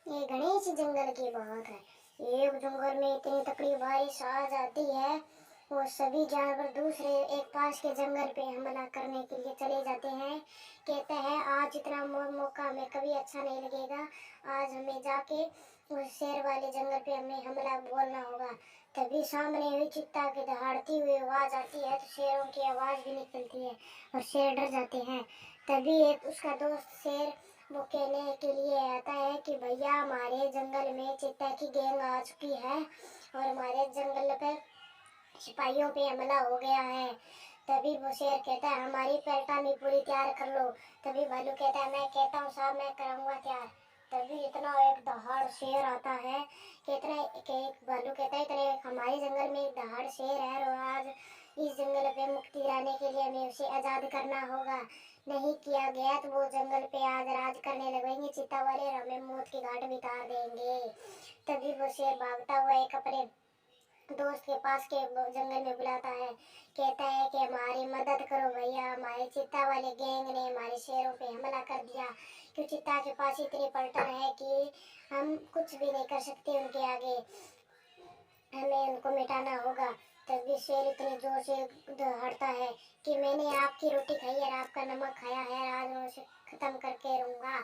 ये गणेश जंगल की बात है। एक जंगल में इतनी तकड़ी बारिश आ जाती है, वो सभी जानवर दूसरे एक पास के जंगल पे हमला करने के लिए चले जाते हैं। कहते हैं आज इतना मौका हमें कभी अच्छा नहीं लगेगा, आज हमें जाके उस शेर वाले जंगल पे हमें हमला बोलना होगा। तभी सामने हुई चित्ता की दहाड़ती हुई आवाज आती है तो शेरों की आवाज भी निकलती है और शेर डर जाते हैं। तभी एक उसका दोस्त शेर वो कहने के लिए आता है कि भैया हमारे जंगल में चीता की गैंग आ चुकी है और हमारे जंगल पे सिपाहियों पे हमला हो गया है। तभी वो शेर कहता है हमारी पलटानी पूरी तैयार कर लो। तभी भालू कहता है मैं कहता हूँ साहब मैं करूँगा तैयार। तभी इतना एक दहाड़ शेर आता है कि इतने एक भालू कहता है इतने हमारे जंगल में एक दहाड़ शेर है और आज इस जंगल पे मुक्ति दिलाने के लिए हमें उसे आज़ाद करना होगा। नहीं किया गया तो वो जंगल पे आज राज करने लगेंगे चीता वाले और हमें मौत की घाट भी उतार देंगे। तभी वो शेर भागता हुआ एक अपने दोस्त के पास के जंगल में बुलाता है, कहता है कि हमारी मदद करो भैया, हमारे चीता वाले गैंग ने हमारे शेरों पे हमला कर दिया। क्यों चीता के पास इतनी पलटन है कि हम कुछ भी नहीं कर सकते उनके आगे, हमें उनको मिटाना होगा। तभी शेर इतने जोर से दहाड़ता है कि मैंने आपकी रोटी खाई और आपका नमक खाया है, आज मैं उसे खत्म करके रहूंगा।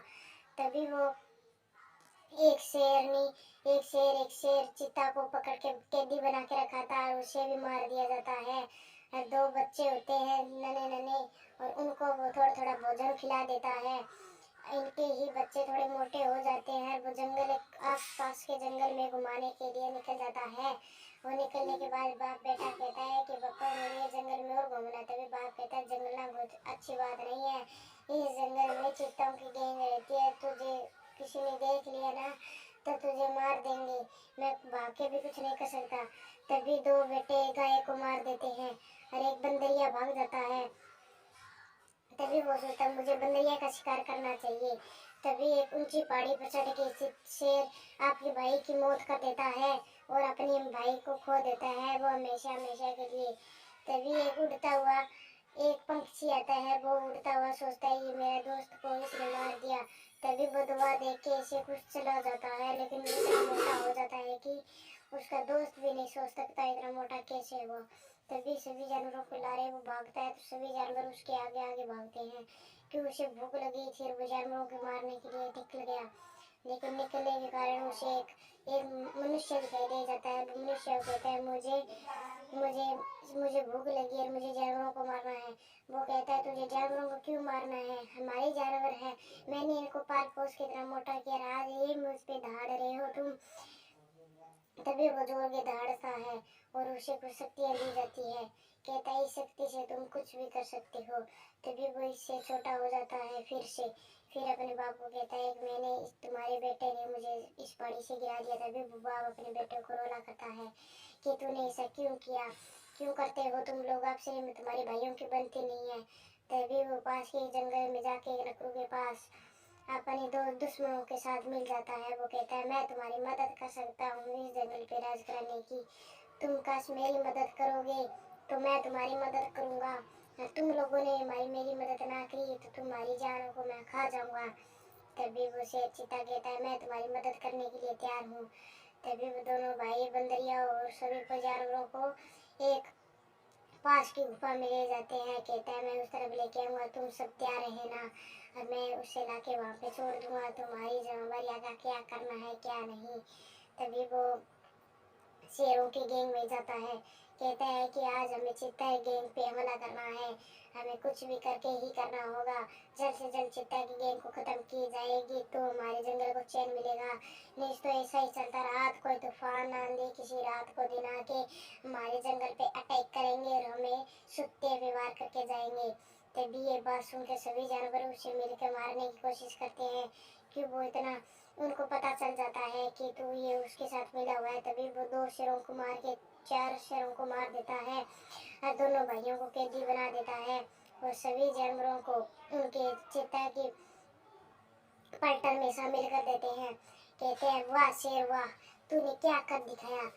तभी वो एक शेर चीता को पकड़ के कैदी बना के रखा था और उसे भी मार दिया जाता है। और दो बच्चे होते हैं नन्हे नन्हे और उनको वो थोड़ा थोड़ा भोजन खिला देता है। इनके ही बच्चे थोड़े मोटे हो जाते हैं। वो जंगल आस पास के जंगल में घुमाने के लिए निकल जाता है। वो निकलने के बाद बाप बेटा कहता है कि पापा मुझे जंगल में और घूमना। तभी बाप कहता है जंगल बहुत अच्छी बात नहीं है, इस जंगल में चीतों की गैंग रहती है, तुझे किसी ने देख लिया ना तो तुझे मार देंगे, मैं भाग के भी कुछ नहीं कर सकता। तभी दो बेटे गाय को मार देते हैं और एक बंदरिया भाग जाता है। तभी वो सोचता मुझे बंदरिया का शिकार करना चाहिए। तभी एक ऊंची पहाड़ी पर चढ़ के शेर आपके भाई की मौत कर देता है और अपने भाई को खो देता है वो हमेशा हमेशा के लिए। तभी एक उड़ता हुआ एक पंछी आता है, वो उड़ता हुआ सोचता है ये मेरे दोस्त को इसने मार दिया। तभी वो दुआ देख के इसे कुछ चला जाता है, लेकिन इतना मोटा हो जाता है कि उसका दोस्त भी नहीं सोच सकता इतना मोटा कैसे हुआ। तभी सभी जानवरों को ला रहे वो भागता है तो सभी जानवर उसके आगे आगे भागते हैं कि उसे भूख लगी थी और वो जानवरों को मारने के लिए निकल गया। लेकिन निकलने के कारण उसे एक मनुष्य दिखाई दे जाता है। मनुष्य कहता है मुझे मुझे मुझे भूख लगी है और मुझे जानवरों को मारना है। वो कहता है तुझे जानवरों को क्यों मारना है, हमारे जानवर है, मैंने इनको पाल पोस के इतना मोटा किया, आज ये मुझ पे दहाड़ रहे हो तुम। तभी वो जोर के दहाड़ता है और उसे कुछ शक्तियाँ दी जाती है। कहता है इस शक्ति से तुम कुछ भी कर सकते हो। तभी वो इससे छोटा हो जाता है फिर अपने बाप को कहता है कि मैंने तुम्हारे बेटे ने मुझे इस पहाड़ी से गिरा दिया। तभी वो बाप अपने बेटे को रोला करता है कि तूने ऐसा क्यों किया, क्यों करते हो तुम लोग, आपसे तुम्हारे भाइयों की बनती नहीं है। तभी वो पास के जंगल में जाके नकरू के पास अपने दो दुश्मनों के साथ मिल जाता है। वो कहता है मैं तुम्हारी मदद कर सकता हूँ इस जंगल पे राज कराने की, तुम काश मेरी मदद करोगे तो मैं तुम्हारी मदद करूँगा, तुम लोगों ने मेरी मदद ना की तो तुम्हारी जानों को मैं खा जाऊँगा। तभी वो शेर चीता कहता है मैं तुम्हारी मदद करने के लिए तैयार हूँ। तभी वो दोनों भाई बंदरिया और सभी को जानवरों को एक पास की गुफा में ले जाते हैं। कहता है मैं उस तरफ लेके आऊँगा, तुम सब तैयार रहना और मैं उसे लाके वहाँ पे छोड़ दूँगा, तुम्हारी जिम्मेवारी आगे क्या करना है क्या नहीं। तभी वो शेरों की गैंग में जाता है, कहता है कि आज हमें चीता की गैंग पे हमला करना है, हमें कुछ भी करके ही करना होगा, जल्द से जल्द चीता की गैंग को खत्म की जाएगी तो हमारे जंगल को चैन मिलेगा। नहीं तो ऐसा ही चलता रहा कोई तूफान आंधी किसी रात को दिन आके हमारे जंगल पे अटैक करेंगे और हमें सुत्ते व्यवहार करके जाएंगे। तभी ये बात सुन के सभी जानवर उसे मिलकर मारने की कोशिश करते हैं कि वो इतना उनको पता चल जाता है कि तू ये उसके साथ मिला हुआ है। तभी वो दो शेरों को मार के चार शेरों को मार देता है और दोनों भाइयों को कैदी बना देता है और सभी जानवरों को उनके चिता की पलटन में शामिल कर देते हैं। कहते हैं वाह शेर वाह, तूने क्या कर दिखाया,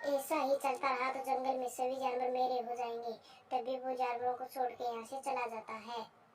ऐसा ही चलता रहा तो जंगल में सभी जानवर मेरे हो जाएंगे। तभी वो जानवरों को छोड़ के यहाँ से चला जाता है।